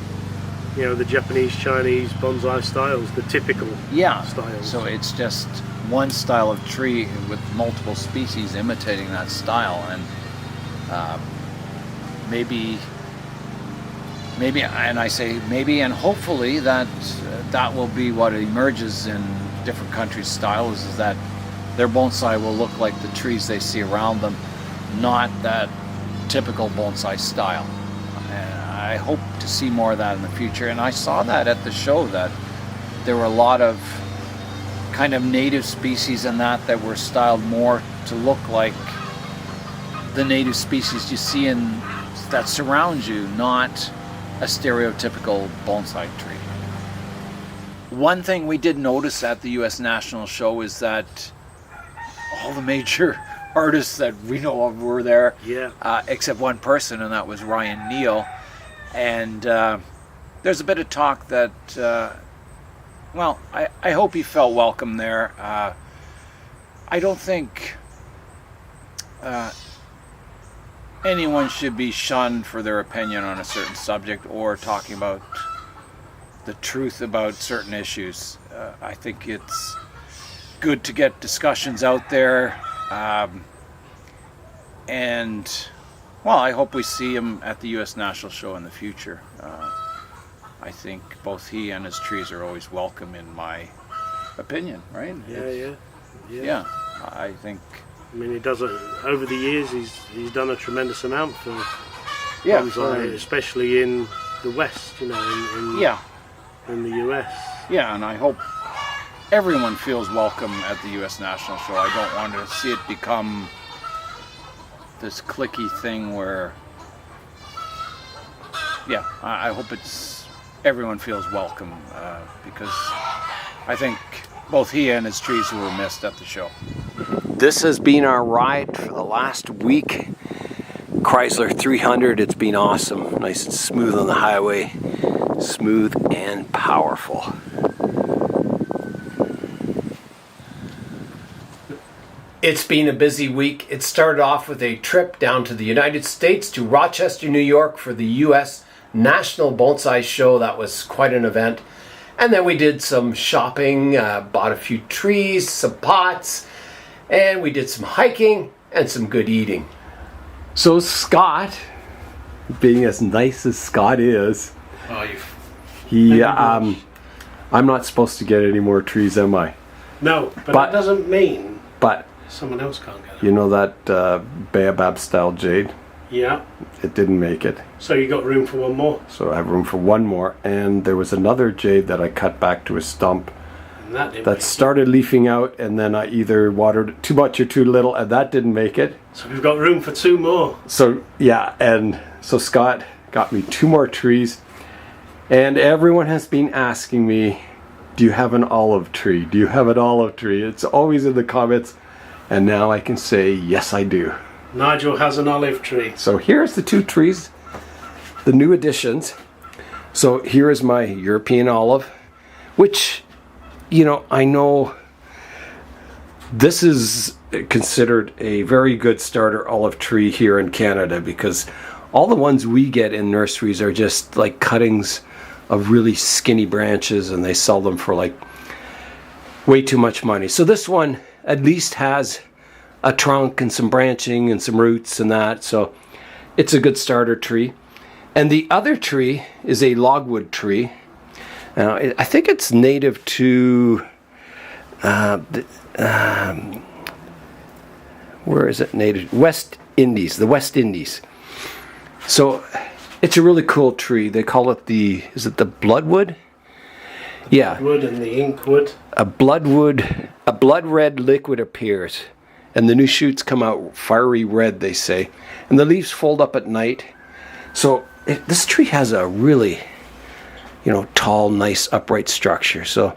Speaker 2: you know, the Japanese, Chinese bonsai styles, the typical styles.
Speaker 1: So it's just one style of tree with multiple species imitating that style, and maybe, and I say maybe, and hopefully that will be what emerges in different countries' styles, is that their bonsai will look like the trees they see around them, not that typical bonsai style. And I hope to see more of that in the future. And I saw that at the show, that there were a lot of kind of native species in that were styled more to look like the native species you see in that surround you, not a stereotypical bonsai tree. One thing we did notice at the U.S. National Show is that all the major artists that we know of were there, except one person, and that was Ryan Neal. And there's a bit of talk that, I hope he felt welcome there. I don't think anyone should be shunned for their opinion on a certain subject or talking about the truth about certain issues. I think it's good to get discussions out there, and well, I hope we see him at the U.S. National Show in the future. I think both he and his trees are always welcome, in my opinion, right? Yeah. I think.
Speaker 2: I mean, he does it over the years. He's done a tremendous amount for bonsai, especially in the West. You know, in the US.
Speaker 1: Yeah, and I hope everyone feels welcome at the U.S. National Show. I don't want to see it become this cliquey thing where, I hope everyone feels welcome, because I think both he and his trees were missed at the show.
Speaker 3: This has been our ride for the last week. Chrysler 300, it's been awesome. Nice and smooth on the highway. Smooth and powerful. It's been a busy week. It started off with a trip down to the United States to Rochester, New York for the U.S. National Bonsai Show. That was quite an event. And then we did some shopping, bought a few trees, some pots, and we did some hiking and some good eating. So Scott, being as nice as Scott is, I'm not supposed to get any more trees, am I?
Speaker 2: No, but that doesn't mean someone else can't get them.
Speaker 3: You know that Baobab style jade?
Speaker 2: Yeah.
Speaker 3: It didn't make it.
Speaker 2: So you got room for one more?
Speaker 3: So I have room for one more, and there was another jade that I cut back to a stump that started leafing out, and then I either watered too much or too little, and that didn't make it.
Speaker 2: So we've got room for two more.
Speaker 3: So and so Scott got me two more trees, and everyone has been asking me, do you have an olive tree? Do you have an olive tree? It's always in the comments, and now I can say, yes, I do.
Speaker 2: Nigel has an olive tree.
Speaker 3: So here's the two trees, the new additions. So here is my European olive, which, I know this is considered a very good starter olive tree here in Canada, because all the ones we get in nurseries are just like cuttings of really skinny branches, and they sell them for like way too much money. So this one at least has a trunk and some branching and some roots and that, so it's a good starter tree. And the other tree is a logwood tree. Now, I think it's native to where is it native? West Indies, the West Indies. So it's a really cool tree. They call it is it the bloodwood? Yeah.
Speaker 2: Bloodwood and the inkwood.
Speaker 3: A blood red liquid appears, and the new shoots come out fiery red, they say. And the leaves fold up at night. So this tree has a really, tall, nice, upright structure. So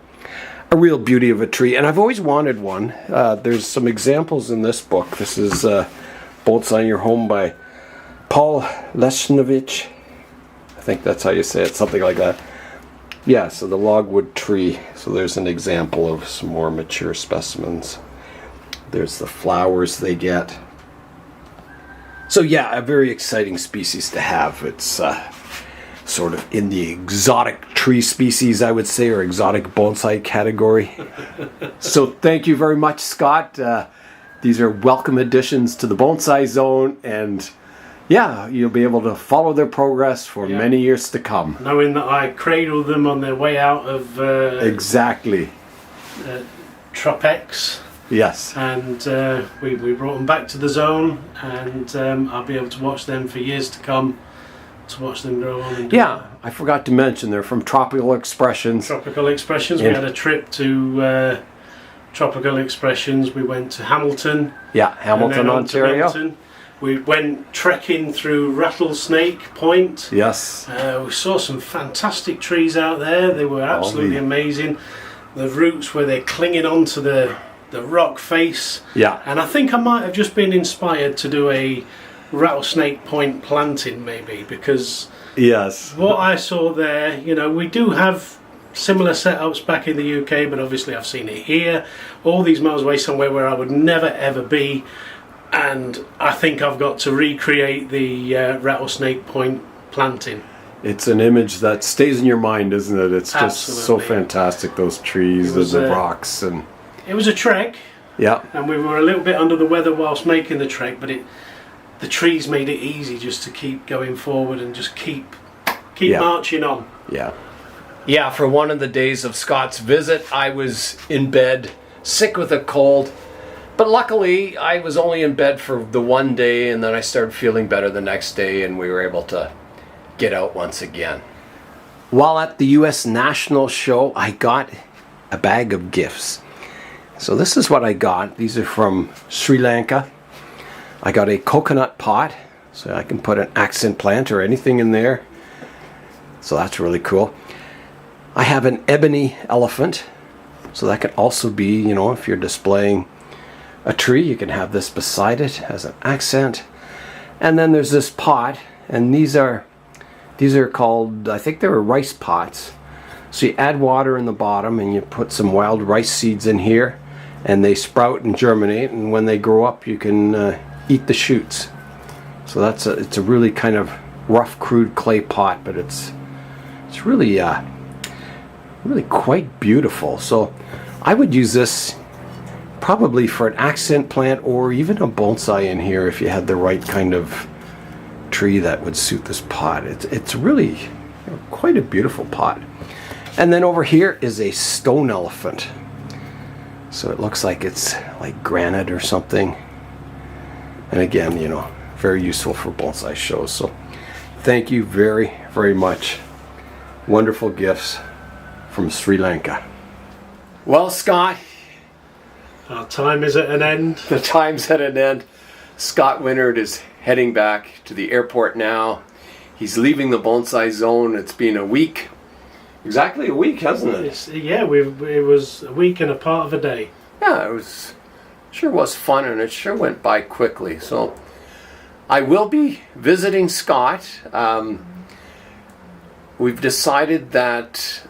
Speaker 3: a real beauty of a tree. And I've always wanted one. There's some examples in this book. This is Bonsai in Your Home by Paul Leshnovich. I think that's how you say it, something like that. Yeah, so the logwood tree. So there's an example of some more mature specimens. There's the flowers they get. So yeah, a very exciting species to have. It's sort of in the exotic tree species, I would say, or exotic bonsai category. So thank you very much, Scott. These are welcome additions to the Bonsai Zone, and yeah, you'll be able to follow their progress for many years to come.
Speaker 2: Knowing that I cradled them on their way out of
Speaker 3: exactly
Speaker 2: Tropex.
Speaker 3: Yes.
Speaker 2: And we brought them back to the zone, and I'll be able to watch them for years to come, to watch them grow on. And
Speaker 3: I forgot to mention they're from Tropical Expressions.
Speaker 2: Tropical Expressions. We had a trip to Tropical Expressions. We went to Hamilton.
Speaker 3: Yeah, Hamilton, Ontario.
Speaker 2: We went trekking through Rattlesnake Point.
Speaker 3: Yes.
Speaker 2: We saw some fantastic trees out there. They were absolutely amazing. The roots where they're clinging onto the rock face.
Speaker 3: Yeah.
Speaker 2: And I think I might have just been inspired to do a Rattlesnake Point planting, maybe, because what I saw there, we do have similar setups back in the UK, but obviously I've seen it here, all these miles away somewhere where I would never ever be. and I think I've got to recreate the rattlesnake point planting.
Speaker 3: It's an image that stays in your mind, isn't it? It's just
Speaker 2: Absolutely.
Speaker 3: so fantastic, those trees and the rocks. And
Speaker 2: it was a trek,
Speaker 3: yeah,
Speaker 2: and we were a little bit under the weather whilst making the trek, but the trees made it easy just to keep going forward and just keep marching on.
Speaker 3: yeah. Yeah, for one of the days of Scott's visit, I was in bed, sick with a cold. But luckily, I was only in bed for the one day, and then I started feeling better the next day, and we were able to get out once again. While at the U.S. National Show, I got a bag of gifts. So this is what I got. These are from Sri Lanka. I got a coconut pot, so I can put an accent plant or anything in there. So that's really cool. I have an ebony elephant, so that can also be, you know, if you're displaying a tree, you can have this beside it as an accent. And then there's this pot, and these are called, I think they were rice pots. So you add water in the bottom, and you put some wild rice seeds in here, and they sprout and germinate, and when they grow up, you can eat the shoots. So it's a really kind of rough, crude clay pot, but it's really really quite beautiful. So I would use this probably for an accent plant or even a bonsai in here if you had the right kind of tree that would suit this pot. It's really quite a beautiful pot. And then over here is a stone elephant. So it looks like it's like granite or something. And again, you know, very useful for bonsai shows. So thank you very, very much. Wonderful gifts from Sri Lanka. Well, Scott,
Speaker 2: Our time is at an end.
Speaker 3: the time's at an end. Scott Winnard is heading back to the airport now. He's leaving the bonsai zone. It's been a week. Exactly a week, hasn't it?
Speaker 2: It was a week and a part of a day.
Speaker 3: Yeah, it sure was fun, and it sure went by quickly. So I will be visiting Scott. We've decided that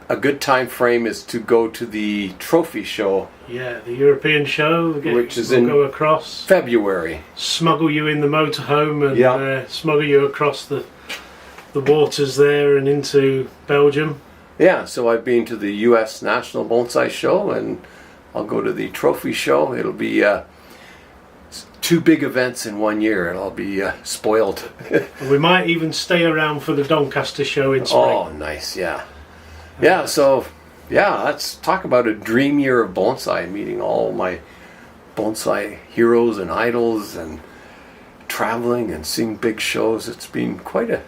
Speaker 3: a good time frame is to go to the trophy show.
Speaker 2: Yeah, the European show,
Speaker 3: Which is
Speaker 2: we'll
Speaker 3: in
Speaker 2: go across,
Speaker 3: February.
Speaker 2: smuggle you in the motorhome, and smuggle you across the waters there and into Belgium.
Speaker 3: Yeah, so I've been to the U.S. National Bonsai Show, and I'll go to the trophy show. It'll be two big events in 1 year, and I'll be spoiled.
Speaker 2: And we might even stay around for the Doncaster show in spring.
Speaker 3: Oh, nice, yeah. Yeah, so, yeah, let's talk about a dream year of bonsai, meeting all my bonsai heroes and idols, and traveling and seeing big shows. It's been quite a...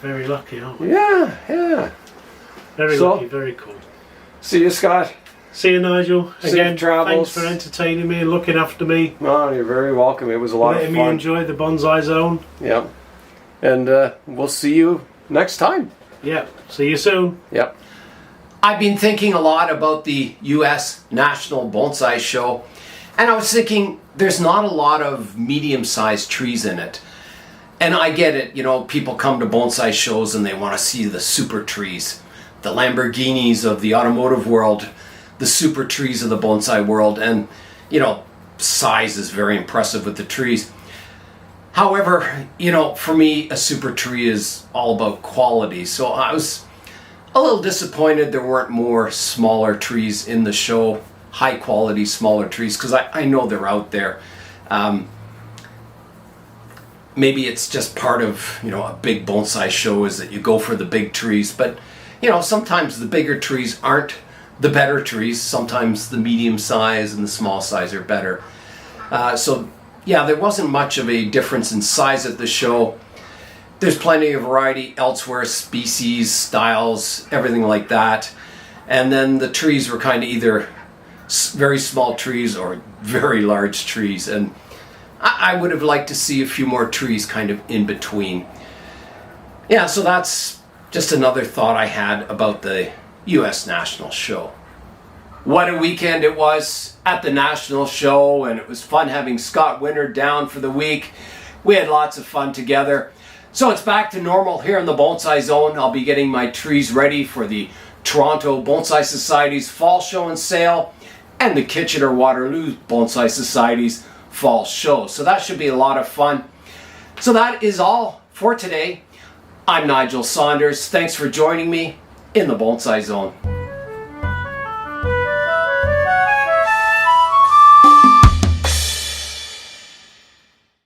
Speaker 2: Very lucky, aren't we?
Speaker 3: Yeah.
Speaker 2: Very
Speaker 3: So-
Speaker 2: lucky, very cool.
Speaker 3: See you, Scott.
Speaker 2: See you, Nigel.
Speaker 3: Safe
Speaker 2: Again,
Speaker 3: travels.
Speaker 2: thanks for entertaining me and looking after me.
Speaker 3: Oh, you're very welcome. It was a lot
Speaker 2: Letting
Speaker 3: of
Speaker 2: me
Speaker 3: fun.
Speaker 2: enjoy the bonsai zone.
Speaker 3: Yep. And we'll see you next time.
Speaker 2: Yeah, see you soon.
Speaker 3: Yep. I've been thinking a lot about the U.S. National Bonsai Show, and I was thinking there's not a lot of medium-sized trees in it. And I get it, you know, people come to bonsai shows and they want to see the super trees, the Lamborghinis of the automotive world, the super trees of the bonsai world, and, you know, size is very impressive with the trees. However, you know, for me, a super tree is all about quality. So I was a little disappointed there weren't more smaller trees in the show, high quality smaller trees, because I know they're out there. Maybe it's just part of, you know, a big bonsai show is that you go for the big trees, but, you know, sometimes the bigger trees aren't the better trees. Sometimes the medium size and the small size are better. So yeah, there wasn't much of a difference in size at the show. There's plenty of variety elsewhere, species, styles, everything like that. And then the trees were kind of either very small trees or very large trees. And I would have liked to see a few more trees kind of in between. Yeah, so that's just another thought I had about the U.S. National Show. What a weekend it was at the National Show, and it was fun having Scott Winnard down for the week. We had lots of fun together. So it's back to normal here in the Bonsai Zone. I'll be getting my trees ready for the Toronto Bonsai Society's Fall Show and Sale and the Kitchener-Waterloo Bonsai Society's fall show. So that should be a lot of fun. So that is all for today. I'm Nigel Saunders. Thanks for joining me in the Bonsai Zone.